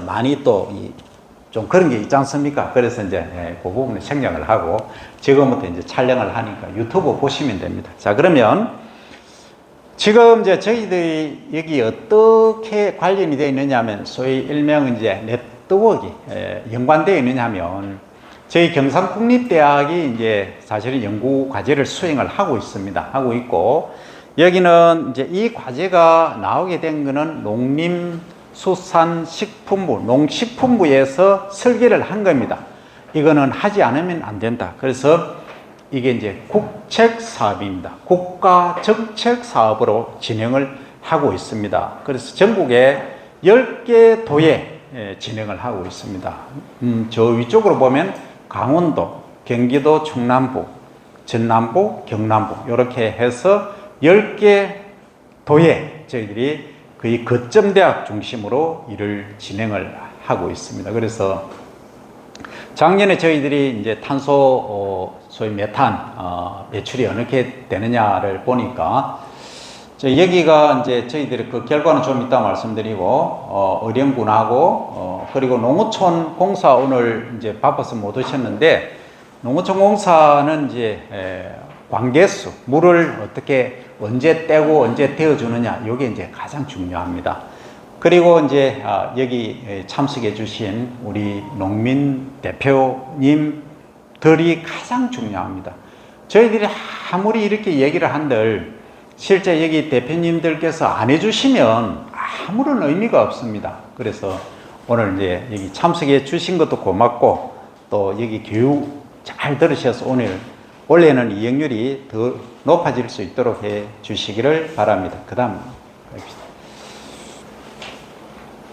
많이 또 좀 그런 게 있지 않습니까? 그래서 이제 그 부분을 생략을 하고 지금부터 이제 촬영을 하니까 유튜브 보시면 됩니다. 자, 그러면 지금 이제 저희들이 여기 어떻게 관련이 되어 있느냐 하면 소위 일명 이제 네트워크 연관되어 있느냐 하면 저희 경상국립대학이 이제 사실은 연구 과제를 수행을 하고 있습니다. 하고 있고 여기는 이제 이 과제가 나오게 된 거는 농림수산식품부, 농식품부에서 설계를 한 겁니다. 이거는 하지 않으면 안 된다. 그래서 이게 이제 국책 사업입니다. 국가 정책 사업으로 진행을 하고 있습니다. 그래서 전국에 10개 도에 진행을 하고 있습니다. 저 위쪽으로 보면 강원도, 경기도, 충남부, 전남부, 경남부 이렇게 해서 10개 도에 저희들이 거의 거점대학 중심으로 일을 진행을 하고 있습니다. 그래서 작년에 저희들이 이제 탄소, 소위 메탄 배출이 어떻게 되느냐를 보니까 여기가 이제 저희들이 그 결과는 좀 이따 말씀드리고 의령군하고 그리고 농어촌 공사 오늘 이제 바빠서 못 오셨는데 농어촌 공사는 이제 관계수 물을 어떻게 언제 떼고 언제 떼어주느냐 이게 이제 가장 중요합니다. 그리고 이제 여기 참석해 주신 우리 농민 대표님들이 가장 중요합니다. 저희들이 아무리 이렇게 얘기를 한들 실제 여기 대표님들께서 안 해주시면 아무런 의미가 없습니다. 그래서 오늘 이제 여기 참석해 주신 것도 고맙고 또 여기 교육 잘 들으셔서 오늘 원래는 이행률이 더 높아질 수 있도록 해 주시기를 바랍니다. 그 다음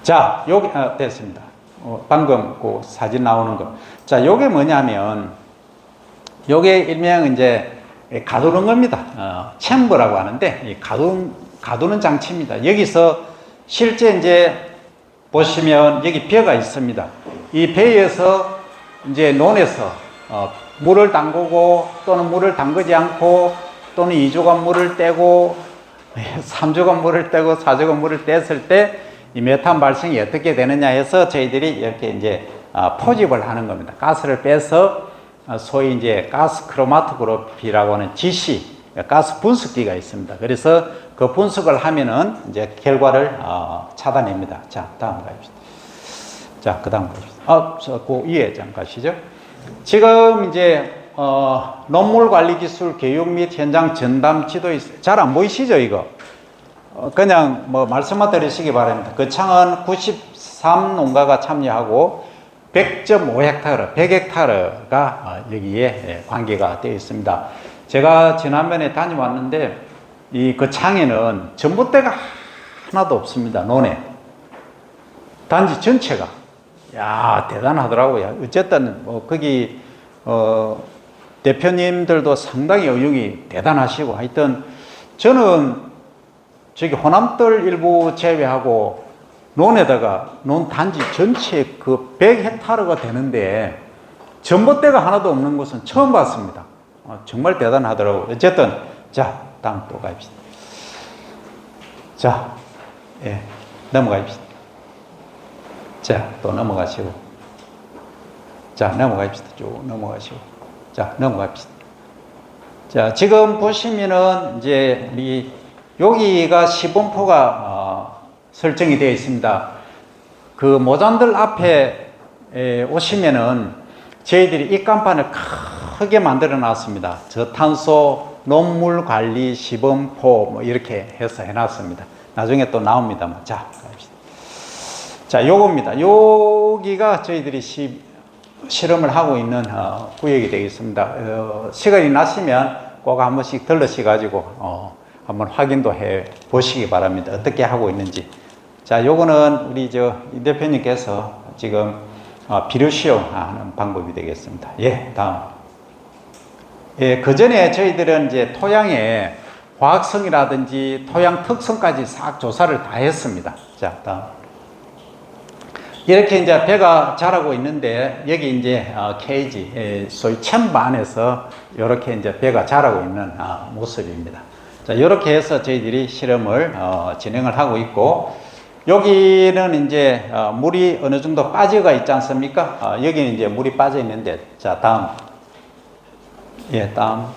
자, 여기 됐습니다. 방금 그 사진 나오는 거. 자, 요게 뭐냐면 요게 일명 이제 가두는 겁니다. 챔버라고 하는데 이 가두는 장치입니다. 여기서 실제 이제 보시면 여기 배가 있습니다. 이 배에서 이제 논에서 물을 담그고 또는 물을 담그지 않고 또는 2주간 물을 떼고 3주간 물을 떼고 4주간 물을 뗐을 때 이 메탄 발생이 어떻게 되느냐 해서 저희들이 이렇게 이제 포집을 하는 겁니다. 가스를 빼서 소위 이제 가스 크로마토그래피라고 하는 GC 가스 분석기가 있습니다. 그래서 그 분석을 하면은 이제 결과를 찾아냅니다. 자, 다음 가십시다. 자, 그 다음 가십시다. 그 위에 잠깐 가시죠. 지금 이제 농물관리기술 교육 및 현장 전담 지도 잘 안 보이시죠 이거? 그냥 뭐 말씀만 드리시기 바랍니다. 그 창은 93농가가 참여하고 100.5헥타르, 100헥타르가 여기에 관계가 되어 있습니다. 제가 지난번에 다녀왔는데 이 그 창에는 전봇대가 하나도 없습니다. 논에. 단지 전체가. 야, 대단하더라고요. 어쨌든 뭐 거기 대표님들도 상당히 의욕이 대단하시고 하여튼 저는 저기 호남들 일부 제외하고 논에다가 논 단지 전체 그 100헥타르가 되는데 전봇대가 하나도 없는 곳은 처음 봤습니다. 정말 대단하더라고요. 어쨌든 자, 다음 또 가입시다. 자, 예, 넘어가입시다. 자, 또 넘어가시고. 자, 넘어가입시다. 쭉 넘어가시고. 자, 넘어갑시다. 자, 지금 보시면은 이제 여기가 시범포가 설정이 되어 있습니다. 그 모잔들 앞에 오시면은 저희들이 입간판을 크게 만들어 놨습니다. 저탄소 농물 관리 시범포 뭐 이렇게 해서 해놨습니다. 나중에 또 나옵니다만. 자, 갑시다. 자, 요겁니다. 여기가 저희들이 실험을 하고 있는 구역이 되겠습니다. 시간이 나시면 꼭 한 번씩 들르셔가지고 한번 확인도 해 보시기 바랍니다. 어떻게 하고 있는지. 자, 요거는 우리 이 대표님께서 지금 비료 시험하는 방법이 되겠습니다. 예, 다음. 예, 그 전에 저희들은 이제 토양의 화학성이라든지 토양 특성까지 싹 조사를 다 했습니다. 자, 다음. 이렇게 이제 배가 자라고 있는데 여기 이제 케이지, 소위 챔버 안에서 이렇게 이제 배가 자라고 있는 모습입니다. 자, 이렇게 해서 저희들이 실험을 진행을 하고 있고 여기는 이제 물이 어느 정도 빠져가 있지 않습니까? 여기는 이제 물이 빠져 있는데, 자, 다음. 예, 다음.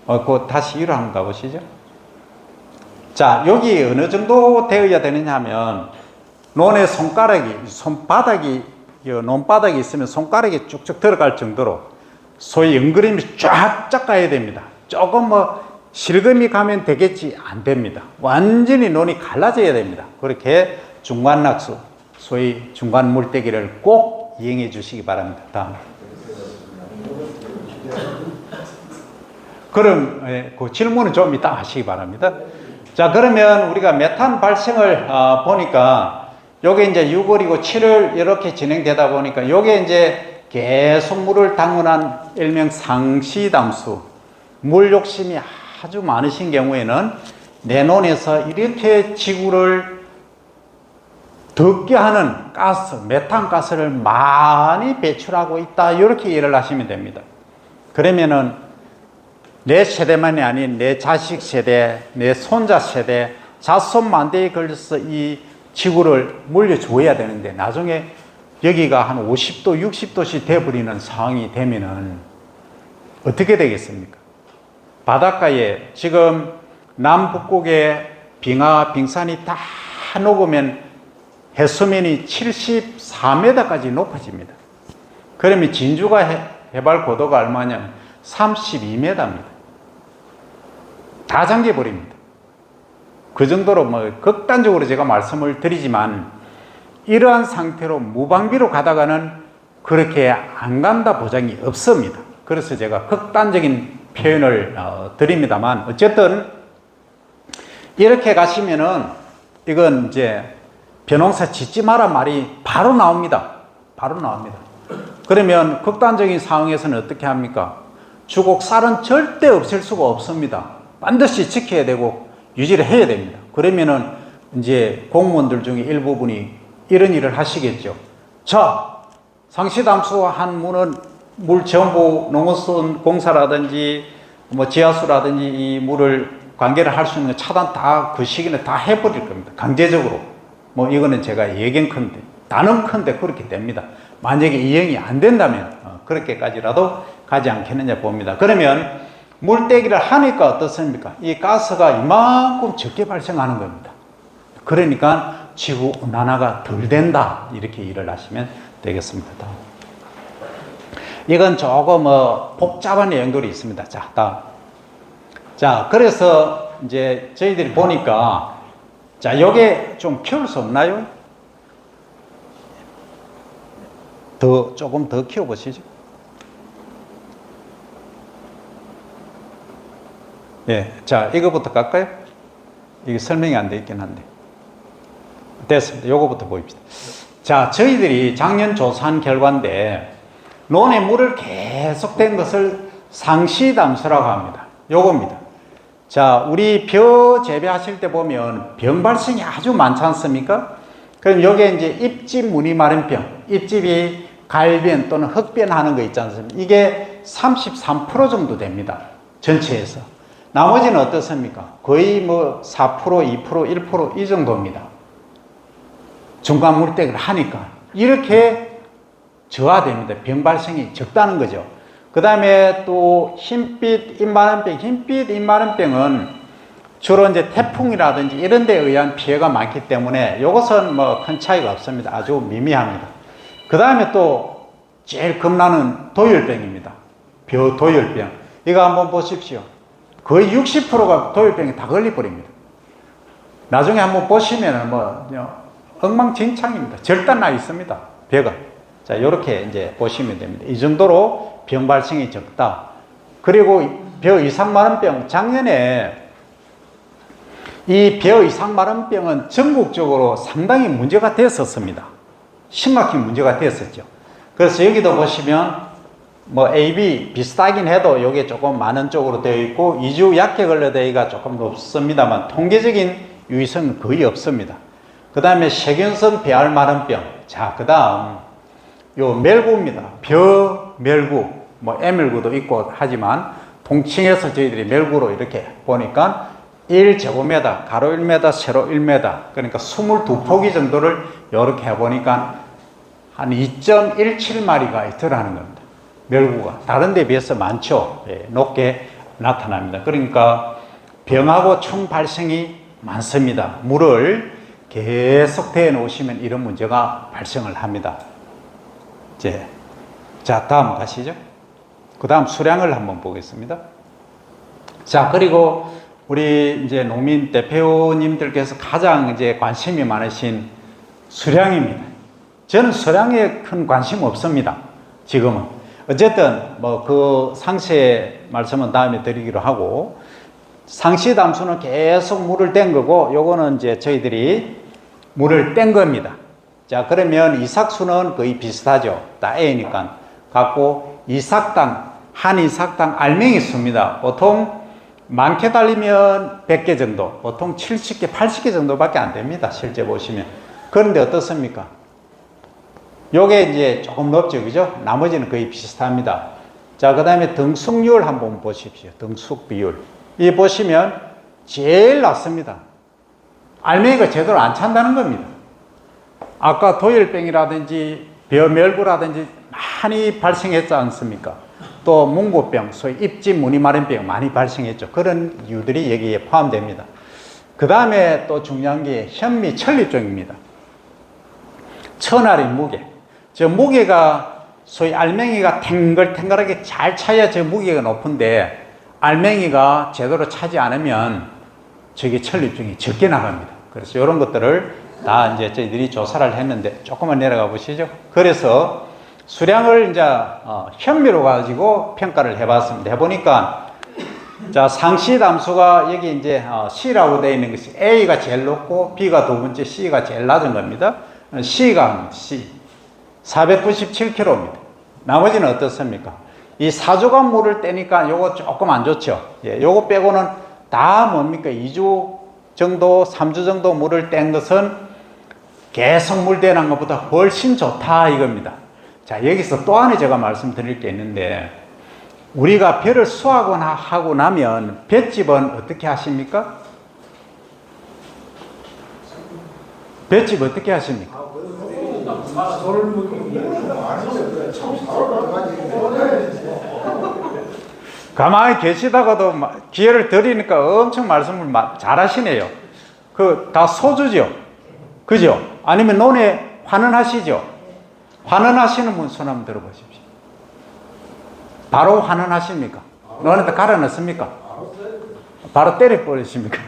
그 다시 위로 한번 가보시죠. 자, 여기 어느 정도 되어야 되느냐 하면, 논의 손바닥이, 논바닥이 있으면 손가락이 쭉쭉 들어갈 정도로 소위 엉그림이 쫙쫙 가야 됩니다. 조금 실금이 가면 되겠지, 안 됩니다. 완전히 논이 갈라져야 됩니다. 그렇게 중간 낙수, 소위 중간 물때기를 꼭 이용해 주시기 바랍니다. 다음. 그럼 그 질문은 좀 이따 하시기 바랍니다. 자, 그러면 우리가 메탄 발생을 보니까 요게 이제 6월이고 7월 이렇게 진행되다 보니까 요게 이제 계속 물을 당분한 일명 상시담수, 물 욕심이 아주 많으신 경우에는 내 논에서 이렇게 지구를 덥게 하는 가스, 메탄가스를 많이 배출하고 있다. 이렇게 이해를 하시면 됩니다. 그러면은 내 세대만이 아닌 내 자식 세대, 내 손자 세대, 자손 만대에 걸려서 이 지구를 물려줘야 되는데 나중에 여기가 한 50도, 60도씩 돼버리는 상황이 되면은 어떻게 되겠습니까? 바닷가에 지금 남북극의 빙하, 빙산이 다 녹으면 해수면이 74m까지 높아집니다. 그러면 진주가 해발 고도가 얼마냐면 32m입니다. 다 잠겨버립니다. 그 정도로 극단적으로 제가 말씀을 드리지만 이러한 상태로 무방비로 가다가는 그렇게 안 간다 보장이 없습니다. 그래서 제가 극단적인 표현을 드립니다만 어쨌든 이렇게 가시면은 이건 이제 벼농사 짓지 마라 말이 바로 나옵니다. 바로 나옵니다. 그러면 극단적인 상황에서는 어떻게 합니까? 주곡 쌀은 절대 없앨 수가 없습니다. 반드시 지켜야 되고 유지를 해야 됩니다. 그러면은 이제 공무원들 중에 일부분이 이런 일을 하시겠죠. 자, 상시담수한 문은 물 전부 농어촌공사라든지 지하수라든지 이 물을 관계를 할 수 있는 차단 다 그 시기는 다 해버릴 겁니다. 강제적으로. 이거는 제가 예견컨대, 단언컨대 그렇게 됩니다. 만약에 이행이 안 된다면 그렇게까지라도 가지 않겠느냐 봅니다. 그러면 물떼기를 하니까 어떻습니까? 이 가스가 이만큼 적게 발생하는 겁니다. 그러니까 지구 온난화가 덜 된다. 이렇게 일을 하시면 되겠습니다. 이건 조금 복잡한 내용들이 있습니다. 자, 다음. 자, 그래서 이제 저희들이 보니까 자, 요게 좀 키울 수 없나요? 조금 더 키워보시죠. 예, 자, 이거부터 갈까요? 이게 설명이 안 돼 있긴 한데. 됐습니다. 요거부터 보입시다. 자, 저희들이 작년 조사한 결과인데, 논에 물을 계속된 것을 상시담수라고 합니다. 요겁니다. 자, 우리 벼 재배하실 때 보면 병 발생이 아주 많지 않습니까? 그럼 여기에 이제 잎집 무늬 마른병, 잎집이 갈변 또는 흑변하는 거 있지 않습니까? 이게 33% 정도 됩니다. 전체에서. 나머지는 어떻습니까? 거의 4%, 2%, 1% 이 정도입니다. 중간 물때기를 하니까. 이렇게 저하됩니다. 병 발생이 적다는 거죠. 그 다음에 또 흰빛 잎마른병, 흰빛 잎마른병은 주로 이제 태풍이라든지 이런 데에 의한 피해가 많기 때문에 이것은 큰 차이가 없습니다. 아주 미미합니다. 그 다음에 또 제일 겁나는 도열병입니다. 벼 도열병. 이거 한번 보십시오. 거의 60%가 도열병에 다 걸려버립니다. 나중에 한번 보시면은 엉망진창입니다. 절단 나 있습니다. 벼가. 자, 이렇게 이제 보시면 됩니다. 이 정도로 병 발생이 적다. 그리고 벼 이상마른병, 작년에 이 벼 이상마른병은 전국적으로 상당히 문제가 됐었습니다. 심각히 문제가 됐었죠. 그래서 여기도 보시면 AB 비슷하긴 해도 이게 조금 많은 쪽으로 되어 있고 이주 약해 걸려대기가 조금 높습니다만 통계적인 유의성은 거의 없습니다. 그 다음에 세균성 배알마른병. 자, 그 다음 요 멸구입니다. 벼 멸구, 애멸구도 있고 하지만 통칭해서 저희들이 멸구로 이렇게 보니까 1제곱미터, 가로 1m, 세로 1m, 그러니까 22포기 정도를 이렇게 해보니까 한 2.17마리가 있더라는 겁니다. 멸구가. 다른 데 비해서 많죠. 예, 높게 나타납니다. 그러니까 병하고 총 발생이 많습니다. 물을 계속 대해 놓으시면 이런 문제가 발생을 합니다. 이제, 자, 다음 가시죠. 그 다음 수량을 한번 보겠습니다. 자, 그리고 우리 이제 농민 대표님들께서 가장 이제 관심이 많으신 수량입니다. 저는 수량에 큰 관심 없습니다. 지금은. 어쨌든 뭐 그 상세 말씀은 다음에 드리기로 하고, 상시 담수는 계속 물을 뗀 거고, 요거는 이제 저희들이 물을 뗀 겁니다. 자, 그러면 이삭수는 거의 비슷하죠. 다 A니까. 갖고 이삭당, 한 이삭당 알맹이 수입니다. 보통 많게 달리면 100개 정도, 보통 70개, 80개 정도밖에 안 됩니다. 실제 보시면. 그런데 어떻습니까? 요게 이제 조금 높죠, 그죠? 나머지는 거의 비슷합니다. 자, 그 다음에 등숙률 한번 보십시오. 등숙 비율. 이 보시면 제일 낮습니다. 알맹이가 제대로 안 찬다는 겁니다. 아까 도열병이라든지 벼멸구라든지 많이 발생했지 않습니까? 또 몽고병, 소위 입지 무늬마른병 많이 발생했죠. 그런 이유들이 여기에 포함됩니다. 그 다음에 또 중요한 게 현미 천립종입니다. 천알이 무게. 저 무게가 소위 알맹이가 탱글탱글하게 잘 차야 저 무게가 높은데, 알맹이가 제대로 차지 않으면 저게 천립종이 적게 나갑니다. 그래서 이런 것들을 다 이제 저희들이 조사를 했는데, 조금만 내려가 보시죠. 그래서 수량을 이제 현미로 가지고 평가를 해봤습니다. 해보니까 자, 상시 담수가 여기 이제 C라고 되어 있는 것이 A가 제일 높고 B가 두 번째, C가 제일 낮은 겁니다. C가 C 497kg입니다. 나머지는 어떻습니까? 이 4주간 물을 떼니까 요거 조금 안 좋죠. 예, 요거 빼고는 다 뭡니까? 2주 정도, 3주 정도 물을 뗀 것은 계속 물 대는 것보다 훨씬 좋다 이겁니다. 자, 여기서 또 하나 제가 말씀드릴 게 있는데, 우리가 벼를 수확하거나 하고 나면 볏집은 어떻게 하십니까? 볏집 어떻게 하십니까? 가만히 계시다가도 기회를 드리니까 엄청 말씀을 잘 하시네요. 다 소주죠? 그죠? 아니면 논에 환원하시죠? 환원하시는 분 손 한번 들어보십시오. 바로 환원하십니까? 논에다 갈아 넣습니까? 바로 때려버리십니까?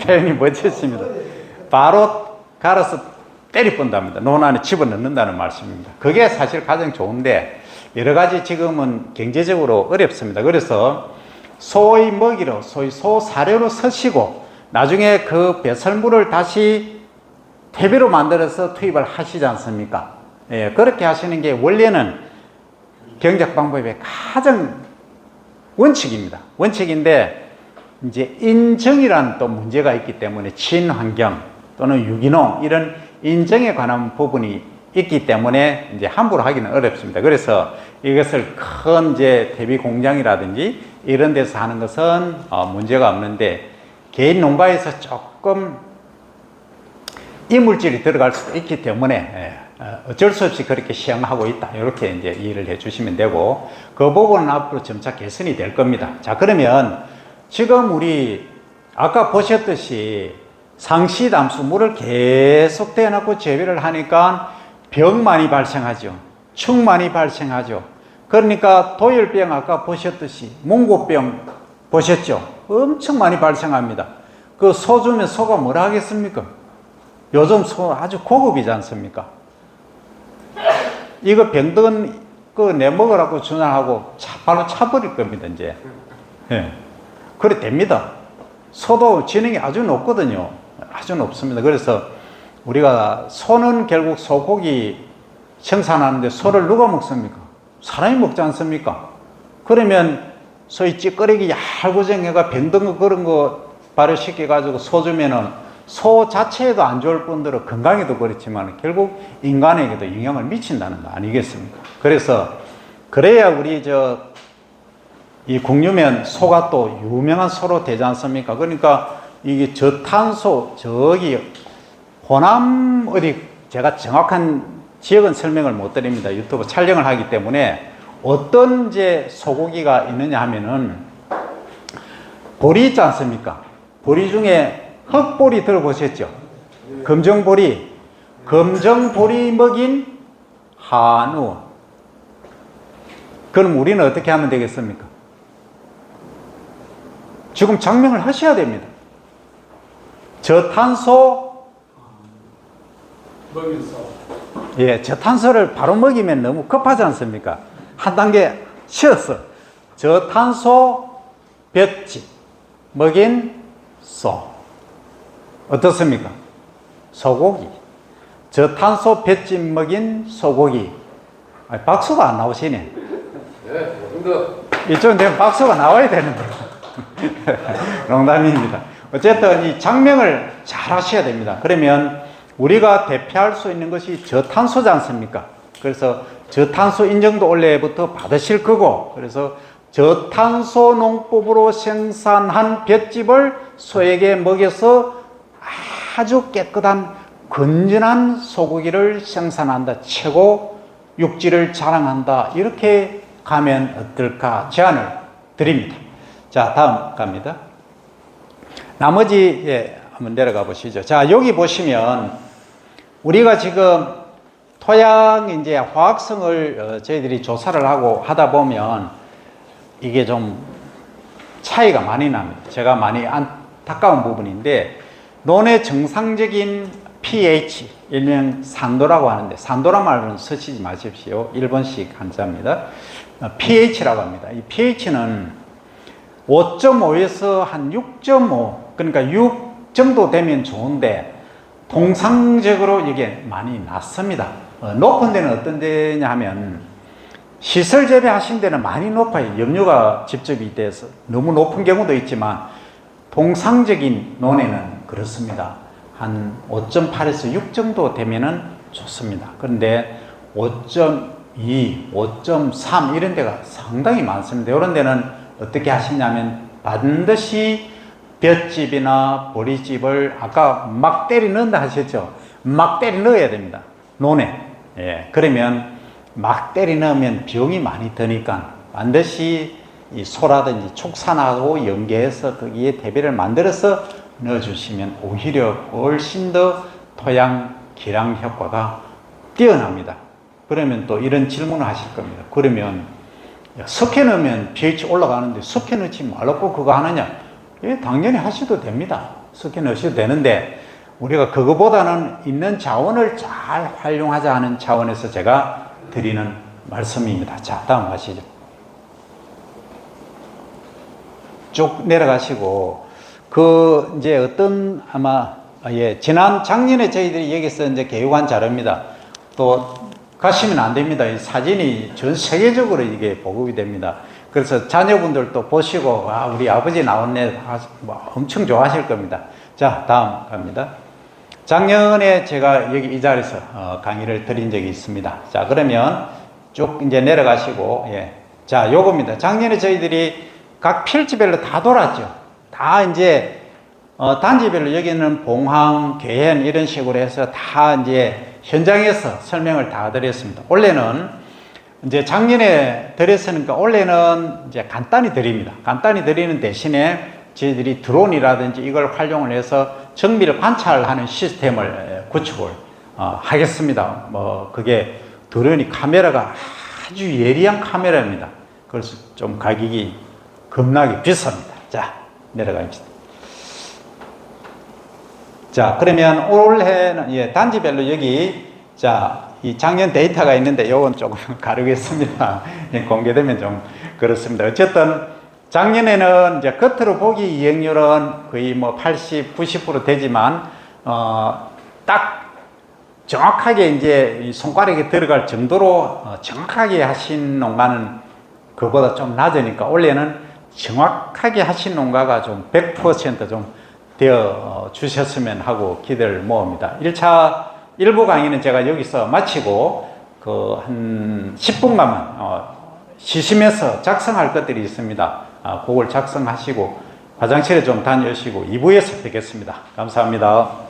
표현이 멋졌습니다. 바로 갈아서 때려본답니다. 논 안에 집어넣는다는 말씀입니다. 그게 사실 가장 좋은데, 여러 가지 지금은 경제적으로 어렵습니다. 그래서 소의 먹이로, 소위 소 사료로 쓰시고, 나중에 그 배설물을 다시 퇴비로 만들어서 투입을 하시지 않습니까? 예, 그렇게 하시는 게 원래는 경작 방법의 가장 원칙입니다. 원칙인데, 이제 인정이라는 또 문제가 있기 때문에, 친환경 또는 유기농 이런 인정에 관한 부분이 있기 때문에 이제 함부로 하기는 어렵습니다. 그래서 이것을 큰 이제 퇴비 공장이라든지 이런 데서 하는 것은 문제가 없는데, 개인 농가에서 조금 이물질이 들어갈 수도 있기 때문에 어쩔 수 없이 그렇게 시행하고 있다. 이렇게 이제 이해를 해 주시면 되고, 그 부분은 앞으로 점차 개선이 될 겁니다. 자, 그러면 지금 우리 아까 보셨듯이 상시 담수 물을 계속 대놓고 재배를 하니까 병 많이 발생하죠. 축 많이 발생하죠. 그러니까 도열병 아까 보셨듯이 몽고병 보셨죠? 엄청 많이 발생합니다. 그 소 주면 소가 뭐라 하겠습니까? 요즘 소 아주 고급이지 않습니까? 이거 병든 그 내 먹으라고 주장하고 바로 차버릴 겁니다, 이제. 예. 그래 됩니다. 소도 지능이 아주 높거든요. 아주 높습니다. 그래서 우리가 소는 결국 소고기 생산하는데, 소를 누가 먹습니까? 사람이 먹지 않습니까? 그러면 소위 찌꺼리기 얄구정해가 병든 거 그런 거 발효시켜가지고 소 주면은 소 자체에도 안 좋을 뿐더러 건강에도 그렇지만 결국 인간에게도 영향을 미친다는 거 아니겠습니까? 그래서 그래야 우리 이 국유면 소가 또 유명한 소로 되지 않습니까? 그러니까 이게 저탄소, 저기 호남 어디, 제가 정확한 지역은 설명을 못 드립니다. 유튜브 촬영을 하기 때문에. 어떤 이제 소고기가 있느냐 하면은 보리 있지 않습니까? 보리 중에 흑보리 들어보셨죠? 검정보리. 검정보리 먹인 한우. 그럼 우리는 어떻게 하면 되겠습니까? 지금 장명을 하셔야 됩니다. 저탄소 먹인 소. 예, 저탄소를 바로 먹이면 너무 급하지 않습니까? 한 단계 쉬었어. 저탄소 볏짚 먹인 소. 어떻습니까? 소고기. 저탄소 볏짚 먹인 소고기. 아니, 박수가 안 나오시네. 네, 좀더 이쯤 되면 박수가 나와야 되는데. 농담입니다. 어쨌든 이 장명을 잘 하셔야 됩니다. 그러면 우리가 대표할 수 있는 것이 저탄소지 않습니까? 그래서 저탄소 인증도 올해부터 받으실 거고, 그래서 저탄소 농법으로 생산한 볏짚을 소에게 먹여서 아주 깨끗한 건전한 소고기를 생산한다. 최고 육질을 자랑한다. 이렇게 가면 어떨까 제안을 드립니다. 자, 다음 갑니다. 나머지 한번 내려가 보시죠. 자, 여기 보시면 우리가 지금 토양 이제 화학성을 저희들이 조사를 하고 하다 보면 이게 좀 차이가 많이 납니다. 제가 많이 안타까운 부분인데, 논의 정상적인 pH, 일명 산도라고 하는데, 산도란 말은 쓰시지 마십시오. 1번씩 한자입니다. pH라고 합니다. 이 pH는 5.5에서 한 6.5, 그러니까 6 정도 되면 좋은데, 통상적으로 이게 많이 낮습니다. 높은 데는 어떤 데냐 하면, 시설 재배하신 데는 많이 높아요. 염료가 집접이 돼서 너무 높은 경우도 있지만, 통상적인 논에는 그렇습니다. 한 5.8에서 6 정도 되면은 좋습니다. 그런데 5.2, 5.3 이런 데가 상당히 많습니다. 이런 데는 어떻게 하시냐면 반드시 볏짚이나 보리짚을 아까 막 때리 넣는다 하셨죠? 막 때리 넣어야 됩니다. 논에. 예. 그러면 막 때리 넣으면 비용이 많이 드니까 반드시 이 소라든지 축산하고 연계해서 거기에 대비를 만들어서 넣어주시면 오히려 훨씬 더 토양 기량 효과가 뛰어납니다. 그러면 또 이런 질문을 하실 겁니다. 그러면 석회 넣으면 pH 올라가는데 석회 넣지 말고 그거 하느냐? 예, 당연히 하셔도 됩니다. 석회 넣으셔도 되는데, 우리가 그거보다는 있는 자원을 잘 활용하자 하는 차원에서 제가 드리는 말씀입니다. 자, 다음 가시죠. 쭉 내려가시고, 이제 어떤 아마, 지난 작년에 저희들이 여기서 이제 교육한 자료입니다. 또 가시면 안 됩니다. 이 사진이 전 세계적으로 이게 보급이 됩니다. 그래서 자녀분들도 보시고, 와, 우리 아버지 나왔네. 엄청 좋아하실 겁니다. 자, 다음 갑니다. 작년에 제가 여기 이 자리에서 강의를 드린 적이 있습니다. 자, 그러면 쭉 이제 내려가시고, 예. 자, 요겁니다. 작년에 저희들이 각 필지별로 다 돌았죠. 다 이제, 단지별로 여기는 봉황, 괴현 이런 식으로 해서 다 이제 현장에서 설명을 다 드렸습니다. 올해는 이제 작년에 드렸으니까 올해는 이제 간단히 드립니다. 간단히 드리는 대신에 저희들이 드론이라든지 이걸 활용을 해서 정밀 관찰하는 시스템을 구축을 하겠습니다. 그게 드론이 카메라가 아주 예리한 카메라입니다. 그래서 좀 가격이 겁나게 비쌉니다. 자, 내려가겠습니다. 자, 그러면 올해는 단지별로 여기, 자, 이 작년 데이터가 있는데 요건 조금 가르겠습니다. 공개되면 좀 그렇습니다. 어쨌든 작년에는 이제 겉으로 보기 이행률은 거의 80, 90% 되지만, 딱 정확하게 이제 이 손가락에 들어갈 정도로 정확하게 하신 농가는 그보다 좀 낮으니까 올해는 정확하게 하신 농가가 좀 100%좀 되어 주셨으면 하고 기대를 모읍니다. 1차 일부 강의는 제가 여기서 마치고 한 10분간만 시심해서 작성할 것들이 있습니다. 그걸 작성하시고 화장실에 좀 다녀오시고 2부에서 뵙겠습니다. 감사합니다.